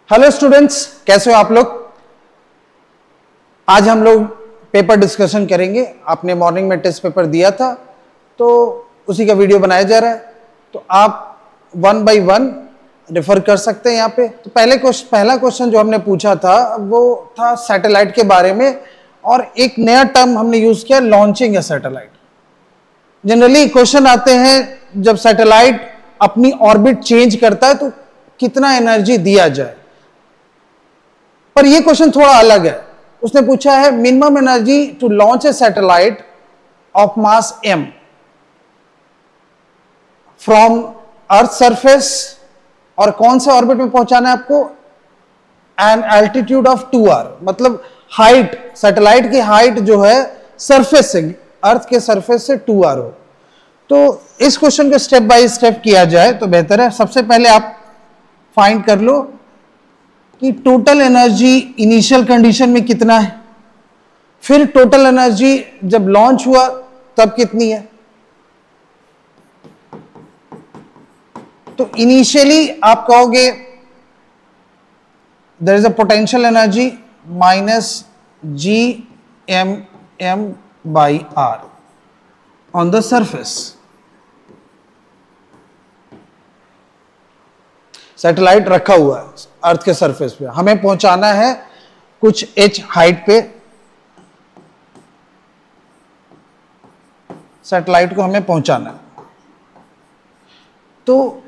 Hello students, कैसे हो आप लोग। आज हम लोग पेपर डिस्कशन करेंगे। आपने मॉर्निंग में टेस्ट पेपर दिया था तो उसी का वीडियो बनाया जा रहा है, तो आप वन बाय वन रेफर कर सकते हैं यहाँ पे। तो पहला क्वेश्चन जो हमने पूछा था वो था सैटेलाइट के बारे में, और एक नया टर्म हमने यूज किया, लॉन्चिंग ए सैटेलाइट। जनरली क्वेश्चन आते हैं जब सैटेलाइट अपनी ऑर्बिट चेंज करता है तो कितना एनर्जी दिया जाए, पर यह क्वेश्चन थोड़ा अलग है। उसने पूछा है minimum energy to launch a satellite of mass m from earth surface, और कौन से ऑर्बिट में पहुंचाना है आपको, एन एल्टीट्यूड ऑफ 2r, मतलब हाइट, सैटेलाइट की हाइट जो है सरफेस से, अर्थ के सरफेस से 2r हो। तो इस क्वेश्चन को स्टेप बाय स्टेप किया जाए तो बेहतर है। सबसे पहले आप फाइंड कर लो कि टोटल एनर्जी इनिशियल कंडीशन में कितना है, फिर टोटल एनर्जी जब लॉन्च हुआ तब कितनी है। तो इनिशियली आप कहोगे there is a potential energy minus Gmm/r on the surface. Satellite रखा हुआ है अर्थ के सरफेस पे, हमें पहुंचाना है कुछ h हाइट पे, सैटेलाइट को हमें पहुंचाना है। तो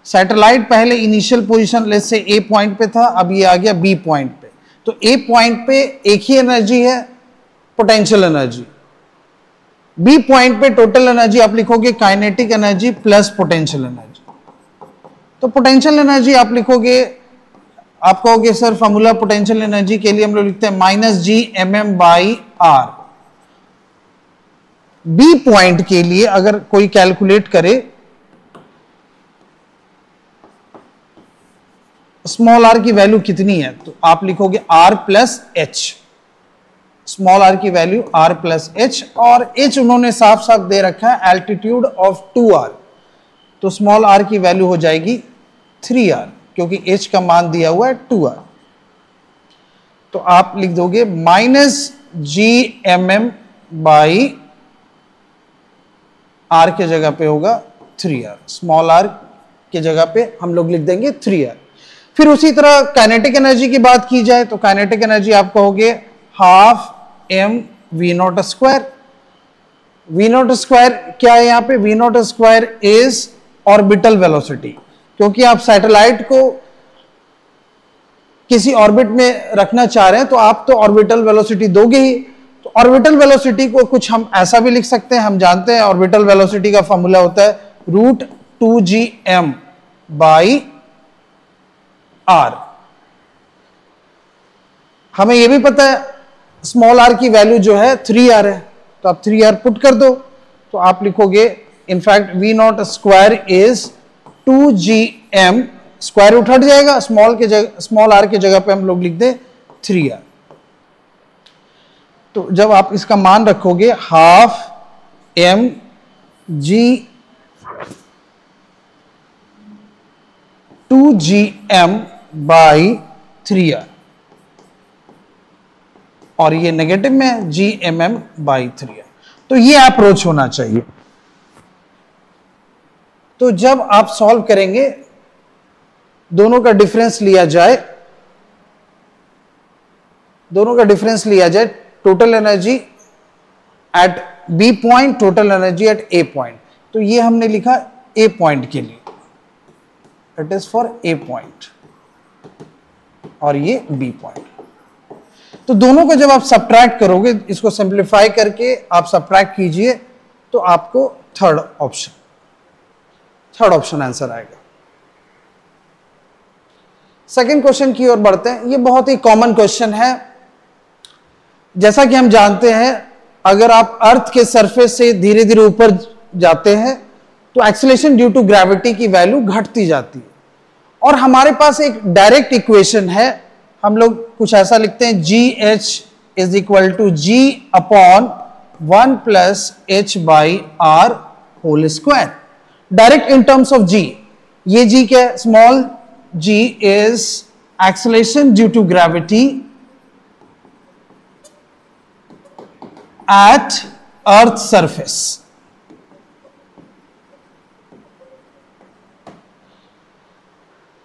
सैटेलाइट पहले initial position let's say A point पे था, अब ये आ गया B पॉइंट पे। तो A पॉइंट पे एक ही एनर्जी है, पोटेंशियल एनर्जी। B पॉइंट पे टोटल एनर्जी आप लिखोगे kinetic energy plus potential energy. तो पोटेंशियल एनर्जी आप लिखोगे, आप कहोगे सर फॉर्मूला पोटेंशियल एनर्जी के लिए हम लोग लिखते हैं माइनस Gmm/r। बी पॉइंट के लिए अगर कोई कैलकुलेट करे, स्मॉल r की वैल्यू कितनी है, तो आप लिखोगे r plus H. Small r की वैल्यू r प्लस एच, और h उन्होंने साफ साफ दे रखा है एल्टीट्यूड ऑफ 2r, तो स्मॉल r की वैल्यू हो जाएगी 3r, क्योंकि h का मान दिया हुआ है 2r। तो आप लिख दोगे माइनस Gmm/r के जगह पे होगा 3r, स्मॉल r के जगह पे हम लोग लिख देंगे 3r। फिर उसी तरह काइनेटिक एनर्जी की बात की जाए तो काइनेटिक एनर्जी आप कहोगे हाफ mv0 स्क्वायर। क्या है यहाँ पे, v0 square is orbital velocity, क्योंकि आप सैटेलाइट को किसी ऑर्बिट में रखना चाह रहे हैं तो आप तो ऑर्बिटल वेलोसिटी दोगे ही। तो ऑर्बिटल वेलोसिटी को कुछ हम ऐसा भी लिख सकते हैं, हम जानते हैं ऑर्बिटल वेलोसिटी का फॉर्मूला होता है √2gm/r। हमें यह भी पता है स्मॉल r की वैल्यू जो है 3r है, तो आप 3r पुट कर दो, तो आप लिखोगे in fact v0 square is 2gm, square root हट जाएगा, स्मॉल r के जगह पे हम लोग लिख दे 3r। तो जब आप इसका मान रखोगे हाफ mg/2gm/3r, और ये नेगेटिव में Gmm/3r। तो ये अप्रोच होना चाहिए। तो जब आप सॉल्व करेंगे, दोनों का डिफरेंस लिया जाए, total energy at B point, total energy at A point. तो ये हमने लिखा ए पॉइंट के लिए, it is for A point, और ये बी पॉइंट। तो दोनों को जब आप सब्ट्रैक्ट करोगे, इसको सिंप्लीफाई करके आप सब्ट्रैक्ट कीजिए, तो आपको थर्ड ऑप्शन आंसर आएगा। सेकंड क्वेश्चन की ओर बढ़ते हैं। ये बहुत ही कॉमन क्वेश्चन है। जैसा कि हम जानते हैं, अगर आप अर्थ के सरफेस से धीरे धीरे ऊपर जाते हैं तो एक्सीलरेशन ड्यू टू ग्रेविटी की वैल्यू घटती जाती है, और हमारे पास एक डायरेक्ट इक्वेशन है। हम लोग कुछ ऐसा लिखते हैं GH is equal to G/1 + h/r whole square, direct in terms of G। ये G क्या है, small g is acceleration due to gravity at earth surface.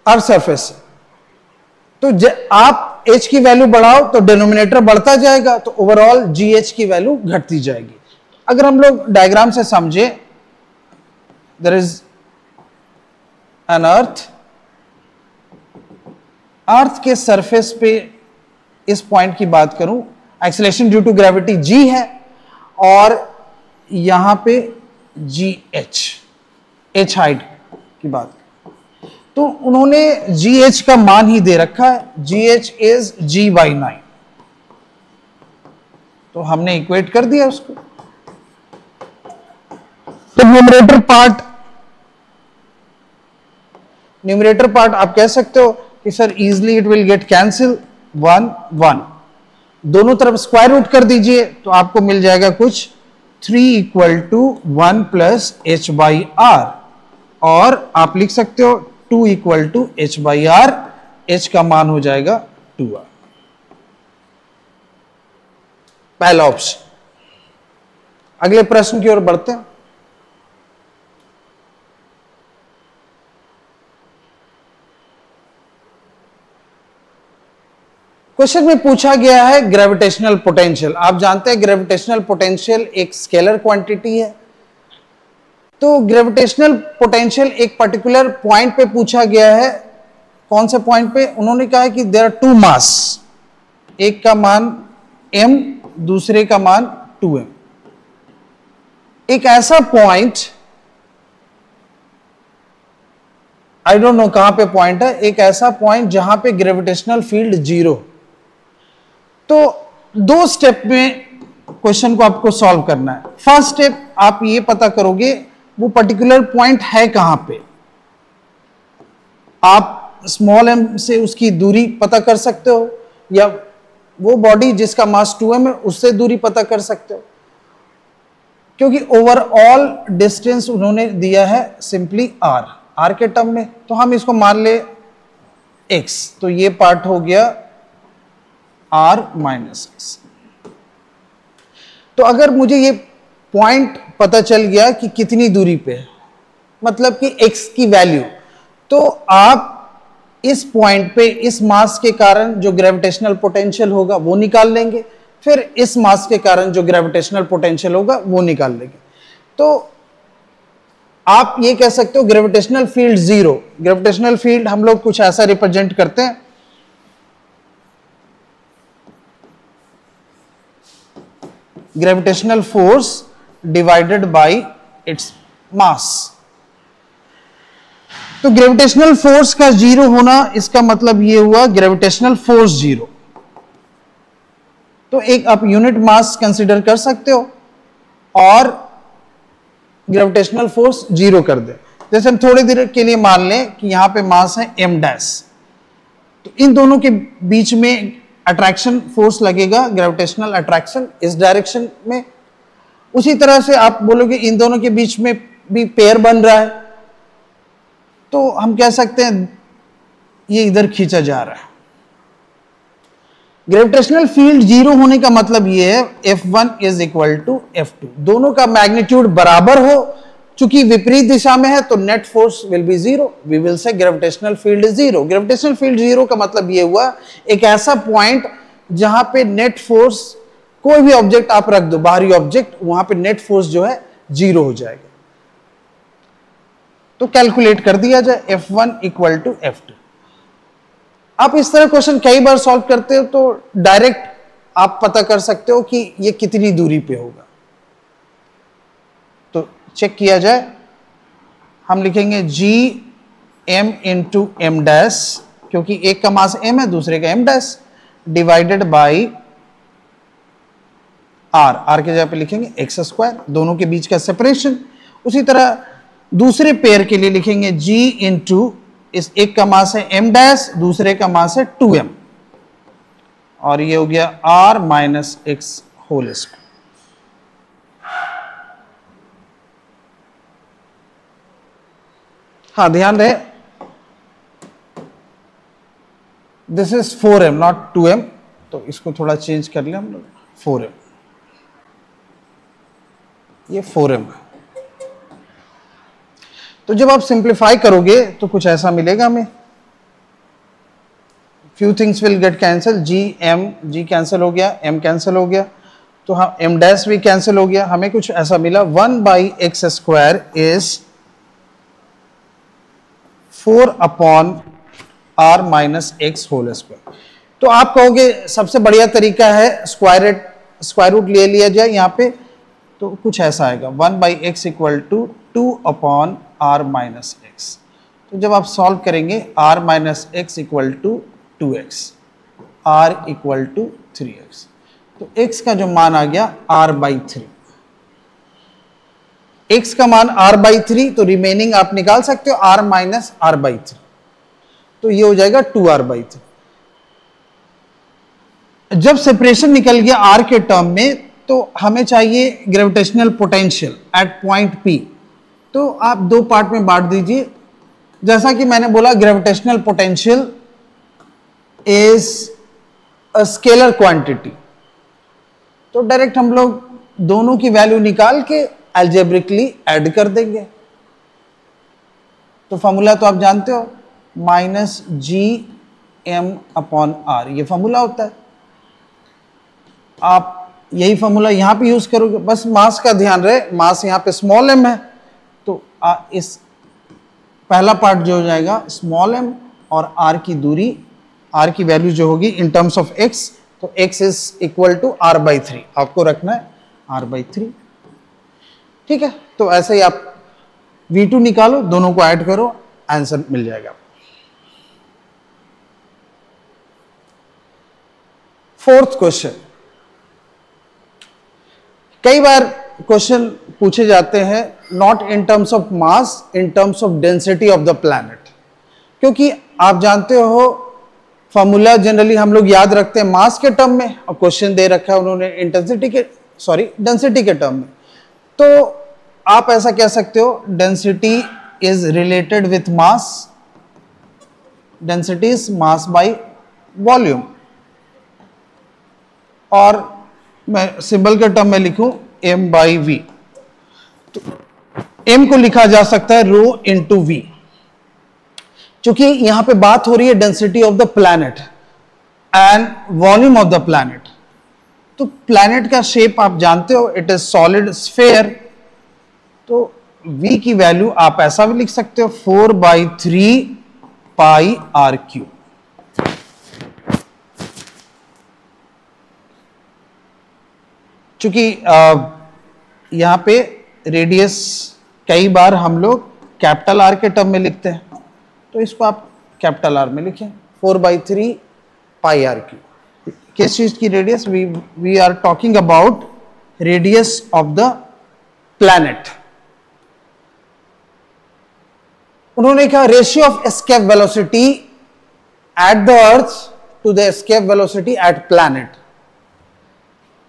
Earth surface. तो आप h की वैल्यू बढ़ाओ तो डिनोमिनेटर बढ़ता जाएगा, तो ओवरऑल gh की वैल्यू घटती जाएगी। अगर हम लोग डायग्राम से समझे, there is an earth, earth के सरफेस पे इस पॉइंट की बात करूं, acceleration due to gravity g है और यहां पे gh, h हाइट की बात, तो उन्होंने gh का मान ही दे रखा है, gh इज g/9, तो हमने इक्वेट कर दिया उसको। तो न्यूमरेटर पार्ट आप कह सकते हो कि sir easily it will get cancel, 1 1, दोनों तरफ स्क्वायर रूट कर दीजिए तो आपको मिल जाएगा कुछ 3 = 1 + h/r, और आप लिख सकते हो 2 = h/r, h का मान हो जाएगा 2r, पहला ऑप्शन। अगले प्रश्न की ओर बढ़ते हैं। क्वेश्चन में पूछा गया है ग्रेविटेशनल पोटेंशियल। आप जानते हैं ग्रेविटेशनल पोटेंशियल एक स्केलर क्वांटिटी है, तो ग्रेविटेशनल पोटेंशियल एक पर्टिकुलर पॉइंट पे पूछा गया है। कौन से पॉइंट पे? उन्होंने कहा है कि देयर आर 2 मास, एक का मान m, दूसरे का मान 2m। एक ऐसा पॉइंट, आई डोंट नो कहां पे पॉइंट है, एक ऐसा पॉइंट जहां पे ग्रेविटेशनल फील्ड 0। तो 2 स्टेप में क्वेश्चन को आपको सॉल्व करना है। फर्स्ट स्टेप, आप ये पता करोगे वो पर्टिकुलर पॉइंट है कहां पे। आप स्मॉल m से उसकी दूरी पता कर सकते हो, या वो बॉडी जिसका मास 2m है उससे दूरी पता कर सकते हो, क्योंकि ओवरऑल डिस्टेंस उन्होंने दिया है सिंपली r के टर्म में। तो हम इसको मान ले x, तो ये पार्ट हो गया r - x। तो अगर मुझे ये पॉइंट पता चल गया कि कितनी दूरी पे है, मतलब कि x की वैल्यू, तो आप इस पॉइंट पे इस मास के कारण जो ग्रेविटेशनल पोटेंशियल होगा वो निकाल लेंगे, फिर इस मास के कारण जो ग्रेविटेशनल पोटेंशियल होगा वो निकाल लेंगे। तो आप ये कह सकते हो ग्रेविटेशनल फील्ड 0। ग्रेविटेशनल फील्ड हम लोग कुछ ऐसा रिप्रेजेंट करते हैं, gravitational force divided by its mass. तो ग्रेविटेशनल फोर्स का 0 होना, इसका मतलब ये हुआ ग्रेविटेशनल फोर्स 0। तो एक आप यूनिट मास कंसीडर कर सकते हो और ग्रेविटेशनल फोर्स 0 कर दे। जैसे हम थोड़ी देर के लिए मान लें कि यहां पे मास है m डैश, तो इन दोनों के बीच में अट्रैक्शन फोर्स लगेगा, ग्रेविटेशनल अट्रैक्शन इस डायरेक्शन में। उसी तरह से आप बोलोगे इन दोनों के बीच में भी पेयर बन रहा है, तो हम कह सकते हैं ये इधर खींचा जा रहा है। ग्रेविटेशनल फील्ड 0 होने का मतलब ये है F1 = F2, दोनों का मैग्नीट्यूड बराबर हो। चूंकि विपरीत दिशा में है तो net force will be 0, we will say gravitational field is 0। Gravitational field 0 का मतलब ये हुआ एक ऐसा पॉइंट जहां पे नेट फोर्स, कोई भी ऑब्जेक्ट आप रख दो, बाहरी ऑब्जेक्ट, वहां पे नेट फोर्स जो है 0 हो जाएगा। तो कैलकुलेट कर दिया जाए F1 = F2। आप इस तरह क्वेश्चन कई बार सॉल्व करते हो तो डायरेक्ट आप पता कर सकते हो कि ये कितनी दूरी पे होगा। तो चेक किया जाए, हम लिखेंगे Gm × m डैश, क्योंकि एक का मास m है दूसरे का m dash, divided by r के जगह पे लिखेंगे x², दोनों के बीच का सेपरेशन। उसी तरह दूसरे पेयर के लिए लिखेंगे G × इस एक का मास है m डैश, दूसरे का मास है 2m, और ये हो गया r - x²। हाँ, ध्यान रहे this is 4m not 2m, तो इसको थोड़ा चेंज कर लिया हम लोग, 4m, ये 4m है। तो जब आप सिंप्लीफाई करोगे तो कुछ ऐसा मिलेगा हमें, few things will get cancel, G cancel हो गया, m कैंसिल हो गया, तो हम m डैश भी कैंसिल हो गया, हमें कुछ ऐसा मिला 1/x² इज 4/r-x²। तो आप कहोगे सबसे बढ़िया तरीका है स्क्वायर रूट ले लिया जाए यहाँ पे, तो कुछ ऐसा आएगा 1/x = 2/r-x। तो जब आप सॉल्व करेंगे r-x = 2x, r = 3x, तो x का जो मान आ गया r/3, x का मान r/3, तो रिमेनिंग आप निकाल सकते हो r - r/3, तो ये हो जाएगा 2r/3। जब सेपरेशन निकल गया r के टर्म में, तो हमें चाहिए gravitational potential at point P, तो आप दो पार्ट में बांट दीजिए। जैसा कि मैंने बोला gravitational potential is a scalar quantity, तो डायरेक्ट हम लोग दोनों की वैल्यू निकाल के अलजेब्रिकली ऐड कर देंगे। तो फॉर्मूला तो आप जानते हो, -gm/r, ये फॉर्मूला होता है। आप यही फॉर्मूला यहां पे यूज करोगे, बस मास का ध्यान रहे, मास यहां पे स्मॉल m है, तो इस पहला पार्ट जो हो जाएगा स्मॉल m, और r की दूरी, r की वैल्यू जो होगी इन टर्म्स ऑफ x, तो x is equal to r/3, आपको रखना है r/3, ठीक है। तो ऐसे ही आप V2 निकालो, दोनों को ऐड करो, आंसर मिल जाएगा। फोर्थ क्वेश्चन, कई बार क्वेश्चन पूछे जाते हैं not in terms of mass, in terms of density of the planet, क्योंकि आप जानते हो फॉर्मूला जनरली हम लोग याद रखते हैं मास के टर्म में, और क्वेश्चन दे रखा है उन्होंने डेंसिटी के टर्म में। तो आप ऐसा कह सकते हो density is related with mass, density is mass by volume, और मैं सिंबल के टर्म में लिखूं m/v, तो m को लिखा जा सकता है ρ × v, क्योंकि यहां पे बात हो रही है density of the planet and volume of the planet. तो प्लैनेट का शेप आप जानते हो, इट इज सॉलिड स्फेयर, तो v की वैल्यू आप ऐसा भी लिख सकते हो 4/3πr³। क्योंकि यहां पे रेडियस कई बार हम लोग कैपिटल R के टर्म में लिखते हैं, तो इसको आप कैपिटल R में लिखें 4/3πr³। किस चीज की radius? We are talking about radius of the planet. उन्होंने कहा ratio of escape velocity at the earth to the escape velocity at planet.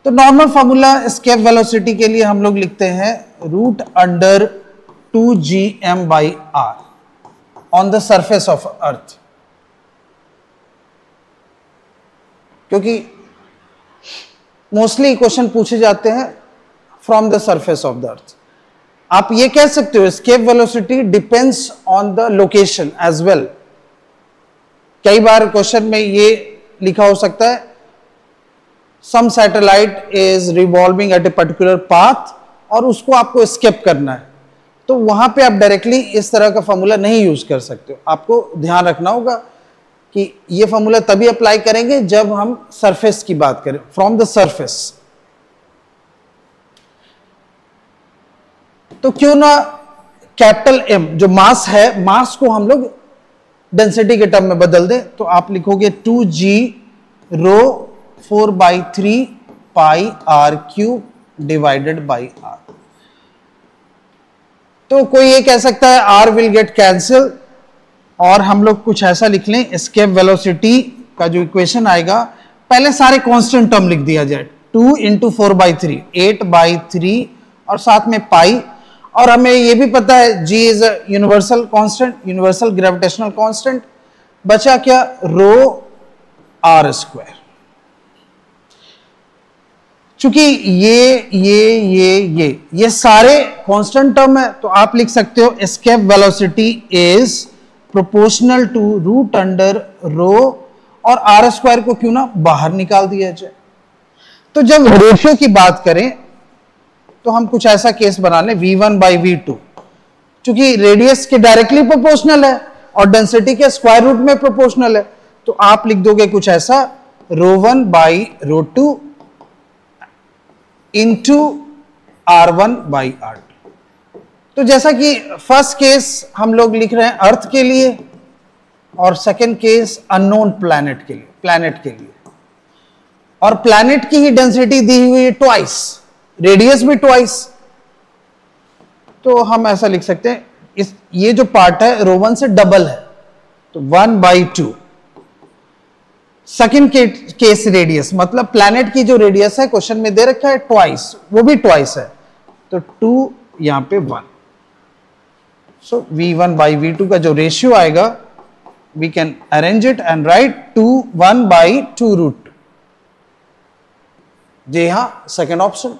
तो नॉर्मल फॉर्मूला एस्केप वेलोसिटी के लिए हम लोग लिखते हैं √2gm/r on the surface of earth, क्योंकि मोस्टली क्वेश्चन पूछे जाते हैं from the surface of the earth. आप ये कह सकते हो escape velocity depends on the location as well. कई बार क्वेश्चन में ये लिखा हो सकता है some satellite is revolving at a particular path, और उसको आपको एस्केप करना है, तो वहां पे आप डायरेक्टली इस तरह का फॉर्मूला नहीं यूज कर सकते हो। आपको ध्यान रखना होगा कि ये फॉर्मूला तभी अप्लाई करेंगे जब हम सरफेस की बात करें, फ्रॉम द सरफेस। तो क्यों ना कैपिटल M जो मास है, मास को हम लोग डेंसिटी के टर्म में बदल दें, तो आप लिखोगे 2g ρ 4/3πr³ divided by r। तो कोई ये कह सकता है r विल गेट कैंसिल, और हम लोग कुछ ऐसा लिख लें एस्केप वेलोसिटी का जो इक्वेशन आएगा, पहले सारे कांस्टेंट टर्म लिख दिया जाए 2 × 4/3 8/3 और साथ में पाई, और हमें ये भी पता है g is universal constant, universal gravitational constant. बचा क्या? ρ आर स्क्वायर। चूंकि ये सारे कांस्टेंट टर्म है, तो आप लिख सकते हो escape velocity is proportional to root under rho, और आर स्क्वायर को क्यों ना बाहर निकाल दिया जाए। तो जब रेशियो की बात करें तो हम कुछ ऐसा केस बना लें v1 बाई v2, चूंकि रेडियस के डायरेक्टली प्रोपोर्शनल है और डेंसिटी के स्क्वायर रूट में प्रोपोर्शनल है, तो आप लिख दोगे कुछ ऐसा ρ1 by ρ2 into r1 by r2। तो जैसा कि फर्स्ट केस हम लोग लिख रहे हैं अर्थ के लिए, और सेकेंड केस अननोन प्लैनेट के लिए, और प्लैनेट की ही डेंसिटी दी हुई है ट्वाइस, रेडियस भी ट्वाइस। तो हम ऐसा लिख सकते हैं ये जो पार्ट है ρ1 से डबल है, तो 1/2। सेकेंड केस रेडियस मतलब प्लैनेट की जो रेडियस है क्वेश्चन में दे रखा है ट्वाइस, वो भी ट्वाइस है, तो 2 यहां पे 1। सो v1 बाई v2 का जो रेशियो आएगा, we can arrange it and write 1/2 √2। जी हां, सेकेंड ऑप्शन।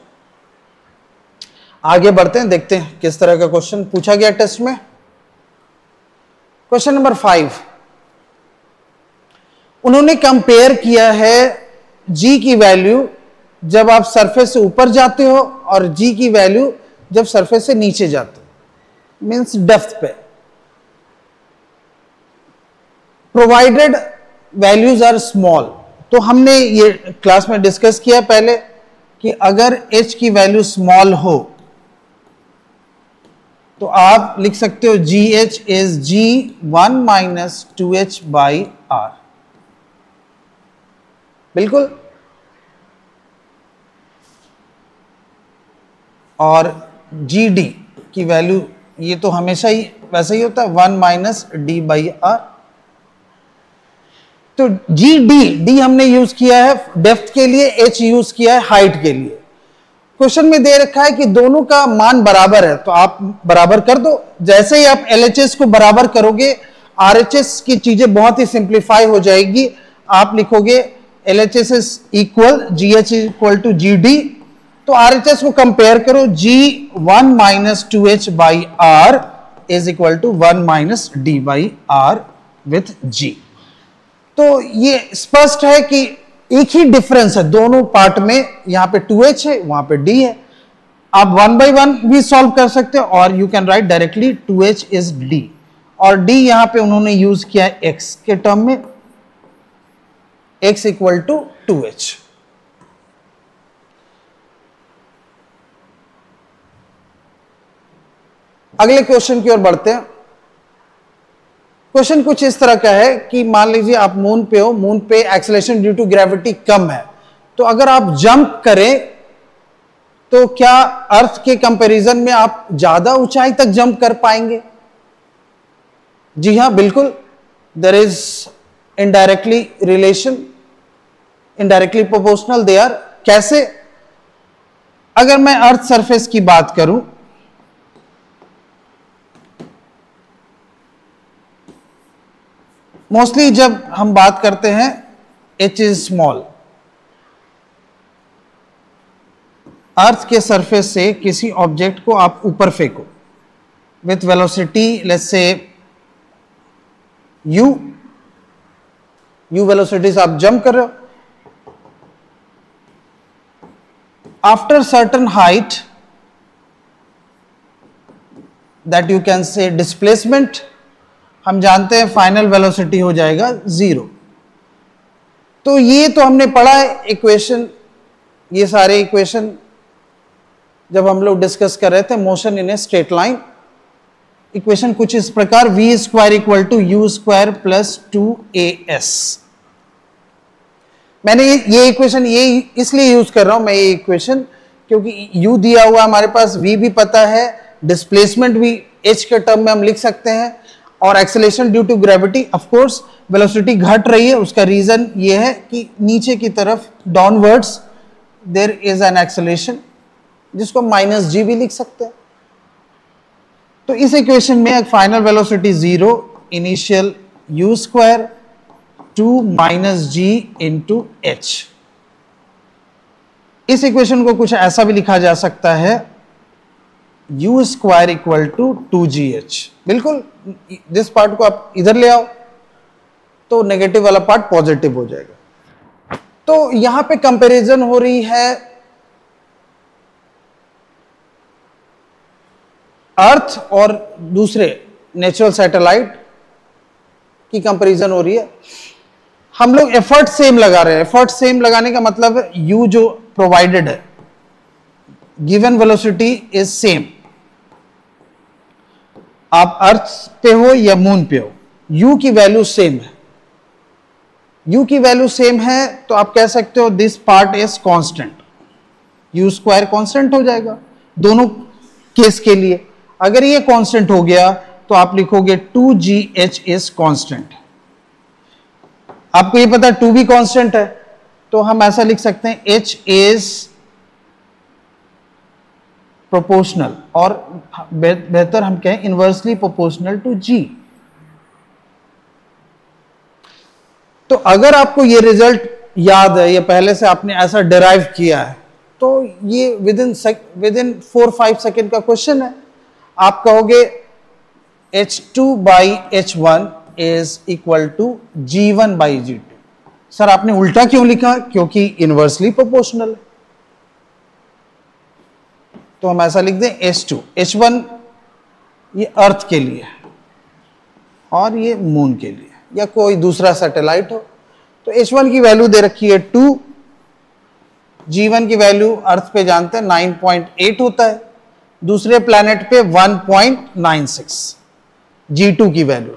आगे बढ़ते हैं, देखते हैं किस तरह का क्वेश्चन पूछा गया टेस्ट में। क्वेश्चन नंबर 5, उन्होंने कंपेयर किया है g की वैल्यू जब आप सरफेस से ऊपर जाते हो और g की वैल्यू जब सरफेस से नीचे जाते हो, मींस डेप्थ पे। प्रोवाइडेड वैल्यूज आर स्मॉल, तो हमने ये क्लास में डिस्कस किया पहले कि अगर h की वैल्यू स्मॉल हो तो आप लिख सकते हो GH is G1 minus 2H by R। बिल्कुल। और GD की वैल्यू ये तो हमेशा ही वैसा ही होता है 1 माइनस D बाई R। तो D हमने यूज किया है डेप्थ के लिए, H यूज किया है हाइट के लिए। क्वेश्चन में दे रखा है कि दोनों का मान बराबर है, तो आप बराबर कर दो। जैसे ही आप LHS को बराबर करोगे, RHS की चीजें बहुत ही सिंप्लीफाई हो जाएगी। आप लिखोगे LHS is equal GH equal to GD, तो RHS को कंपेयर करो, G1 minus 2H by R is equal to 1 minus D by R with G। तो ये स्पष्ट है कि एक ही डिफरेंस है दोनों पार्ट में, यहां पे 2H है, वहां पे D है। आप 1/1 भी सॉल्व कर सकते हो, और you can write directly 2H is D, और D यहां पे उन्होंने यूज किया है X के टर्म में, X इक्वल टू 2H। अगले क्वेश्चन की ओर बढ़ते हैं। क्वेश्चन कुछ इस तरह का है कि मान लीजिए आप मून पे हो, मून पे एक्सेलरेशन ड्यू टू ग्रेविटी कम है, तो अगर आप जंप करें तो क्या अर्थ के कंपैरिजन में आप ज्यादा ऊंचाई तक जंप कर पाएंगे? जी हां, बिल्कुल। There is indirectly relation, indirectly proportional they are. कैसे? अगर मैं अर्थ सरफेस की बात करूं, मोस्टली जब हम बात करते हैं h इज स्मॉल, अर्थ के सरफेस से किसी ऑब्जेक्ट को आप ऊपर फेंको with velocity let's say u velocity से आप जंप कर रहे हो। After certain height that you can say displacement, हम जानते हैं फाइनल वेलोसिटी हो जाएगा 0। तो ये तो हमने पढ़ा है इक्वेशन, ये सारे इक्वेशन जब हम लोग डिस्कस कर रहे थे motion in a straight line. Equation कुछ इस प्रकार, v square equal to u square plus 2as। मैंने ये इक्वेशन ये इसलिए यूज कर रहा हूं मैं ये इक्वेशन, क्योंकि u दिया हुआ हमारे पास, v भी पता है, डिस्प्लेसमेंट भी h के टर्म में हम लिख सकते हैं, और acceleration due to gravity, of course velocity घट रही है, उसका रीजन ये है कि नीचे की तरफ downwards there is an acceleration, जिसको माइनस g भी लिख सकते हैं। तो इस इक्वेशन में final velocity 0, initial u square 2 minus G into H. इस इक्वेशन को कुछ ऐसा भी लिखा जा सकता है, u square equal to 2gh। बिल्कुल, जिस पार्ट को आप इधर ले आओ तो नेगेटिव वाला पार्ट पॉजिटिव हो जाएगा। तो यहां पे कंपैरिजन हो रही है अर्थ और दूसरे नेचुरल सैटेलाइट की कंपैरिजन हो रही है। हम लोग एफर्ट सेम लगा रहे हैं। एफर्ट सेम लगाने का मतलब u जो प्रोवाइडेड है, गिवन वेलोसिटी इज सेम। आप अर्थ पे हो या मून पे हो, u की वैल्यू सेम है। u की वैल्यू सेम है तो आप कह सकते हो this part is constant, u square constant हो जाएगा दोनों केस के लिए। अगर ये कांस्टेंट हो गया तो आप लिखोगे 2gh इज कांस्टेंट। आपको ये पता है 2 भी कांस्टेंट है, तो हम ऐसा लिख सकते हैं h इज प्रोपोर्शनल, और बेहतर हम कहें इनवर्सली प्रोपोर्शनल टू g। तो अगर आपको ये रिजल्ट याद है या पहले से आपने ऐसा डिराइव किया है, तो ये विद इन 4-5 सेकेंड का क्वेश्चन है। आप कहोगे h2 by h1 is equal to g1 by g2। Sir आपने उल्टा क्यों लिखा? क्योंकि इनवर्सली प्रोपोर्शनल है। तो हम ऐसा लिख दें h2, h1 ये अर्थ के लिए और ये मून के लिए या कोई दूसरा सैटेलाइट हो। तो h1 की वैल्यू दे रखी है 2, g1 की वैल्यू अर्थ पे जानते हैं 9.8 होता है, दूसरे प्लैनेट पे 1.96, g2 की वैल्यू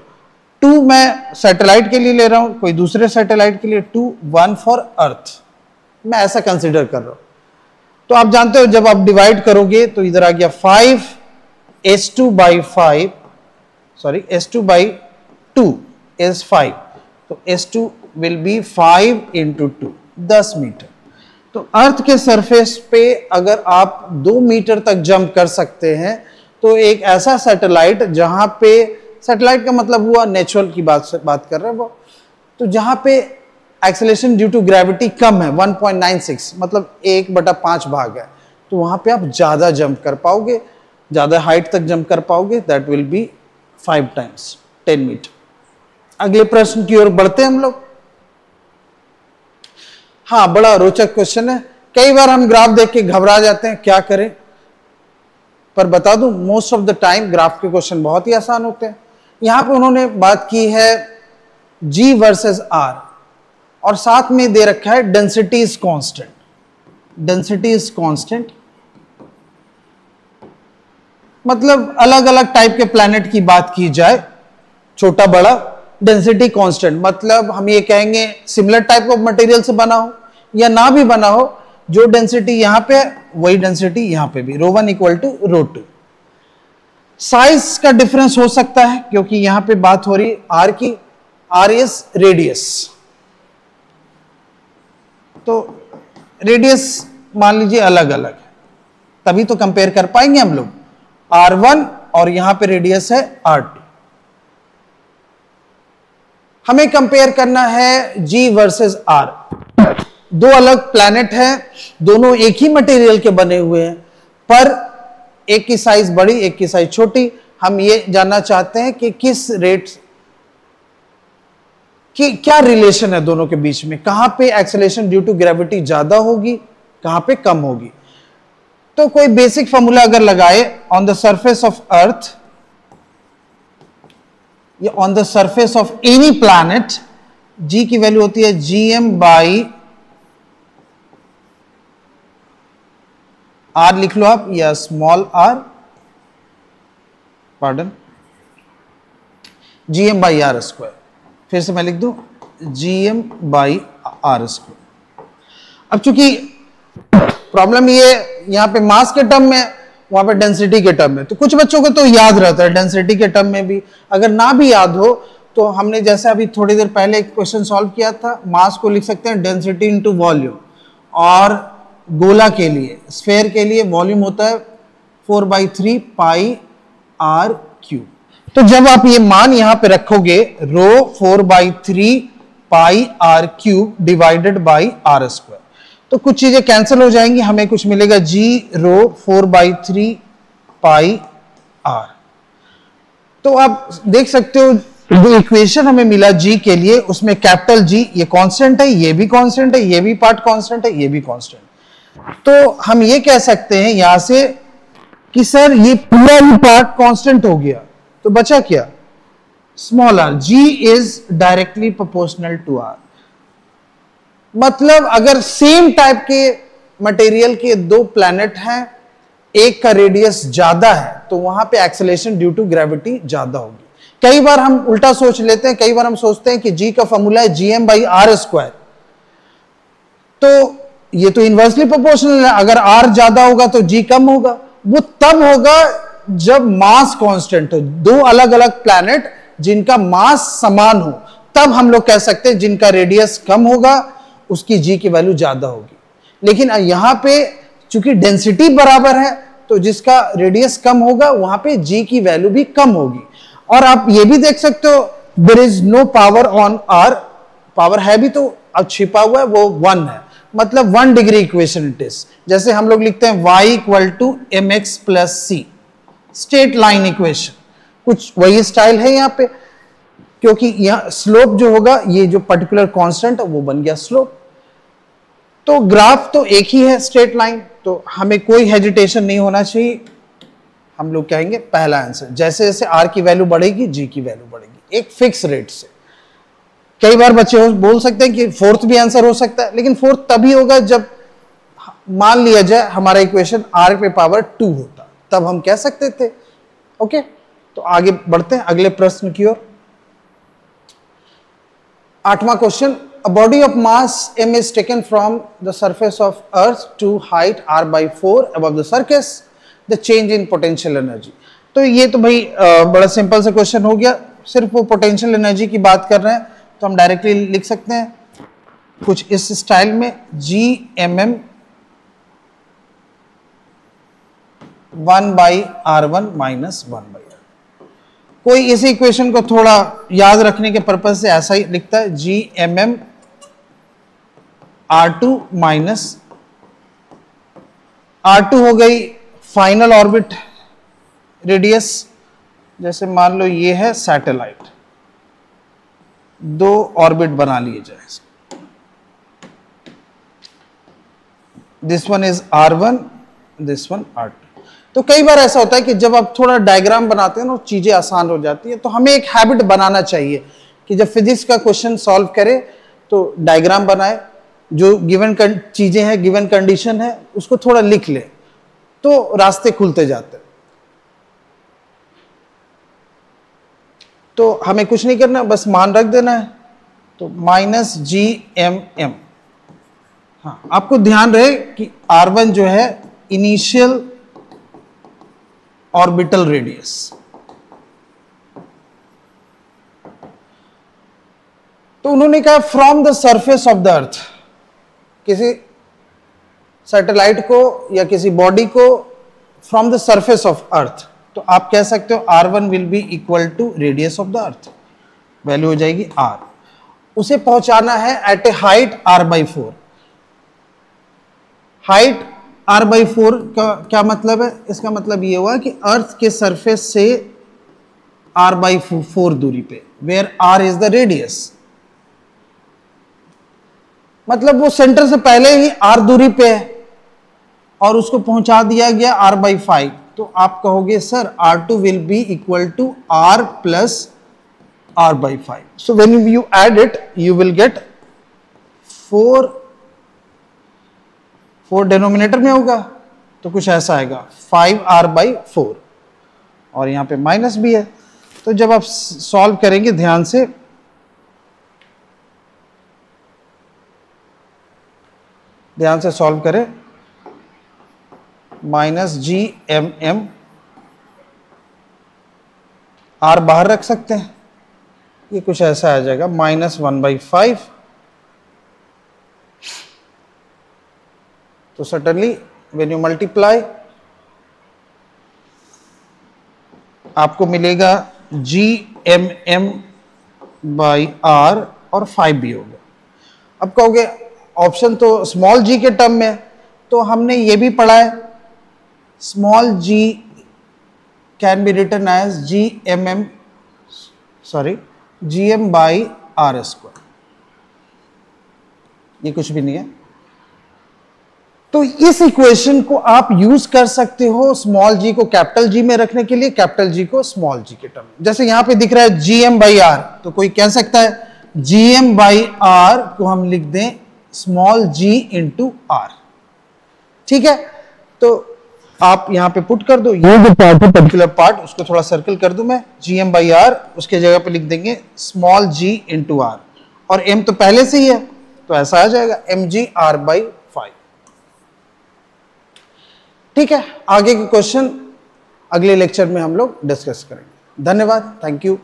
2 मैं सैटेलाइट के लिए ले रहा हूं, कोई दूसरे सैटेलाइट के लिए 2, 1 फॉर अर्थ, मैं ऐसा कंसिडर कर रहा हूं। तो आप जानते हो जब आप डिवाइड करोगे तो इधर आ गया 5, h2 by 5, sorry h2 by 2 is 5, तो h2 will be 5 into 2, 10 metre. तो अर्थ के सरफेस पे अगर आप 2 मीटर तक जंप कर सकते हैं, तो एक ऐसा सैटेलाइट जहां पे, सैटेलाइट का मतलब हुआ नेचुरल की बात कर रहे हैं वो, तो जहां पे एक्सेलरेशन ड्यू टू ग्रेविटी कम है 1.96, मतलब 1/5 भाग है, तो वहां पे आप ज्यादा जंप कर पाओगे, ज्यादा हाइट तक जंप कर पाओगे, that will be 5 times 10 metre. अगले प्रश्न की ओर बढ़ते हैं हम लोग। हाँ, बड़ा रोचक क्वेश्चन है। कई बार हम ग्राफ देख के घबरा जाते हैं, क्या करें, पर बता दूं most of the time graph के क्वेश्चन बहुत ही आसान होते हैं। यहां पे उन्होंने बात की है G वर्सेस R, और साथ में दे रखा है density is constant. Density is constant मतलब अलग अलग टाइप के प्लैनेट की बात की जाए, छोटा बड़ा, डेंसिटी कांस्टेंट मतलब हम ये कहेंगे सिमिलर टाइप ऑफ मटेरियल से बना हो या ना भी बना हो, जो डेंसिटी यहां पे है वही डेंसिटी यहां पे भी, ρ1 इक्वल टू ρ2। साइज का डिफरेंस हो सकता है क्योंकि यहां पे बात हो रही r की, r इज रेडियस, तो रेडियस मान लीजिए अलग अलग है, तभी तो कंपेयर कर पाएंगे हम लोग। r1 और यहां पे रेडियस है r2। हमें कंपेयर करना है G वर्सेस R। दो अलग प्लैनेट हैं, दोनों एक ही मटेरियल के बने हुए हैं, पर एक की साइज बड़ी एक की साइज छोटी। हम ये जानना चाहते हैं कि किस रेट कि क्या रिलेशन है दोनों के बीच में, कहां पे एक्सेलरेशन ड्यू टू ग्रेविटी ज्यादा होगी, कहां पे कम होगी। तो कोई बेसिक फॉर्मूला अगर लगाए, on the surface of earth या on the surface of any planet, G की वैल्यू होती है gm बाई R, लिख लो आप, या small r, pardon, gm by r square. फिर से मैं लिख दूं gm बाई r स्क्वायर। अब चूंकि प्रॉब्लम ये यहां पे मास के टर्म में, वहां पे डेंसिटी के टर्म में, तो कुछ बच्चों को तो याद रहता है डेंसिटी के टर्म में भी। अगर ना भी याद हो तो हमने जैसे अभी थोड़ी देर पहले एक क्वेश्चन सॉल्व किया था, मास को लिख सकते हैं डेंसिटी इनटू वॉल्यूम, और गोला के लिए, स्फेयर के लिए वॉल्यूम होता है 4/3 पाई r क्यूब। तो जब आप ये मान यहां पे रखोगे, rho 4/3 pi R cube divided by R square. तो कुछ चीजें कैंसिल हो जाएंगी, हमें कुछ मिलेगा जी रो 4/3 पाई आर। तो आप देख सकते हो जो इक्वेशन हमें मिला जी के लिए, उसमें कैपिटल जी ये कांस्टेंट है, ये भी कांस्टेंट है, ये भी पार्ट कांस्टेंट है, ये भी कांस्टेंट। तो हम ये कह सकते हैं यहां से कि सर ये पूरा ही पार्ट कांस्टेंट हो गया, तो बचा क्या? Small R. G is directly proportional to R. मतलब अगर सेम टाइप के मटेरियल के दो प्लैनेट हैं, एक का रेडियस ज्यादा है, तो वहां पे एक्सेलरेशन ड्यू टू ग्रेविटी ज्यादा होगी। कई बार हम उल्टा सोच लेते हैं, कई बार हम सोचते हैं कि जी का फॉर्मूला है gm/r²। तो ये तो इनवर्सली प्रोपोर्शनल है, अगर r ज्यादा होगा तो g कम होगा। वो तब होगा जब मास कांस्टेंट हो, दो अलग अलग प्लैनेट जिनका मास समान हो, तब हम लोग कह सकते हैं जिनका रेडियस कम होगा उसकी g की वैल्यू ज्यादा होगी। लेकिन यहां पे चूंकि डेंसिटी बराबर है, तो जिसका रेडियस कम होगा वहां पे g की वैल्यू भी कम होगी। और आप ये भी देख सकते हो there is no power on r, power है भी तो अब छिपा हुआ है, वो 1 है, मतलब 1 डिग्री इक्वेशन इट इज। जैसे हम लोग लिखते हैं y = mx + c, straight line equation, कुछ वही स्टाइल है यहां पे, क्योंकि यहां स्लोप जो होगा, ये जो पर्टिकुलर कांस्टेंट है वो बन गया स्लोप। तो ग्राफ तो एक ही है, स्ट्रेट लाइन, तो हमें कोई हेजिटेशन नहीं होना चाहिए। हम लोग कहेंगे पहला आंसर। जैसे जैसे r की वैल्यू बढ़ेगी g की वैल्यू बढ़ेगी, एक फिक्स रेट से। कई बार बच्चे बोल सकते हैं कि फोर्थ भी आंसर हो सकता है, लेकिन फोर्थ तभी होगा जब मान लिया जाए हमारा इक्वेशन r पे पावर 2 होता, तब हम कह सकते थे। ओके, तो आगे बढ़ते हैं अगले प्रश्न की ओर। 8वां question, a body of mass m is taken from the surface of earth to height r/4 above the surface, the change in potential energy। तो ये तो भाई बड़ा सिंपल सा क्वेश्चन हो गया, सिर्फ वो पोटेंशियल एनर्जी की बात कर रहे हैं, तो हम डायरेक्टली लिख सकते हैं कुछ इस स्टाइल में, Gmm 1/r1 - 1/r। कोई इस इक्वेशन को थोड़ा याद रखने के पर्पज से ऐसा ही लिखता है, Gmm r2 - r2 हो गई फाइनल ऑर्बिट रेडियस। जैसे मान लो ये है सैटेलाइट, दो ऑर्बिट बना लिए जाए, this one is r1, this one r2। तो कई बार ऐसा होता है कि जब आप थोड़ा डायग्राम बनाते हैं ना, चीजें आसान हो जाती है। तो हमें एक हैबिट बनाना चाहिए कि जब फिजिक्स का क्वेश्चन सॉल्व करें तो डायग्राम बनाए, जो गिवन चीजें हैं, गिवन कंडीशन है, उसको थोड़ा लिख ले, तो रास्ते खुलते जाते हैं। तो हमें कुछ नहीं करना, बस मान रख देना है। तो -Gmm, हाँ आपको ध्यान रहे कि r1 जो है इनिशियल ऑर्बिटल रेडियस, तो उन्होंने कहा from the surface of the earth, किसी सैटेलाइट को या किसी बॉडी को from the surface of earth, तो आप कह सकते हो r1 will be equal to radius of the earth, value हो जाएगी r। उसे पहुंचाना है एट ए हाइट r/4। हाइट r/4 का क्या मतलब है? इसका मतलब ये हुआ कि अर्थ के सरफेस से r/4 दूरी पे, where r is the radius, मतलब वो सेंटर से पहले ही r दूरी पे है और उसको पहुंचा दिया गया r/5। तो आप कहोगे sir r2 will be equal to r plus r/5। So when you add it you will get 4 denominator में होगा, तो कुछ ऐसा आएगा 5r/4, और यहां पे माइनस भी है। तो जब आप सॉल्व करेंगे ध्यान से, सॉल्व करें, -Gmm, r बाहर रख सकते हैं, ये कुछ ऐसा आ जाएगा -1/5। तो सडनली व्हेन यू मल्टीप्लाई आपको मिलेगा Gmm/r और 5 भी हो गया। अब कहोगे ऑप्शन तो स्मॉल जी के टर्म में है, तो हमने ये भी पढ़ा है small G can be written as GM by R square, ये कुछ भी नहीं है। तो इस इक्वेशन को आप यूज कर सकते हो स्मॉल जी को कैपिटल जी में रखने के लिए, कैपिटल जी को स्मॉल जी के टर्म में। जैसे यहां पे दिख रहा है GM बाई R, तो कोई कह सकता है GM बाई R को हम लिख दें स्मॉल g इंटू R, ठीक है। तो आप यहां पे पुट कर दो, ये जो पार्ट है पर्टिकुलर पार्ट, उसको थोड़ा सर्कल कर दूं मैं, GM बाई R, उसके जगह पे लिख देंगे स्मॉल g इंटू R, और m तो पहले से ही है तो ऐसा आ जाएगा mg R बाई 5, ठीक है। आगे के क्वेश्चन अगले लेक्चर में हम लोग डिस्कस करेंगे। धन्यवाद, थैंक यू।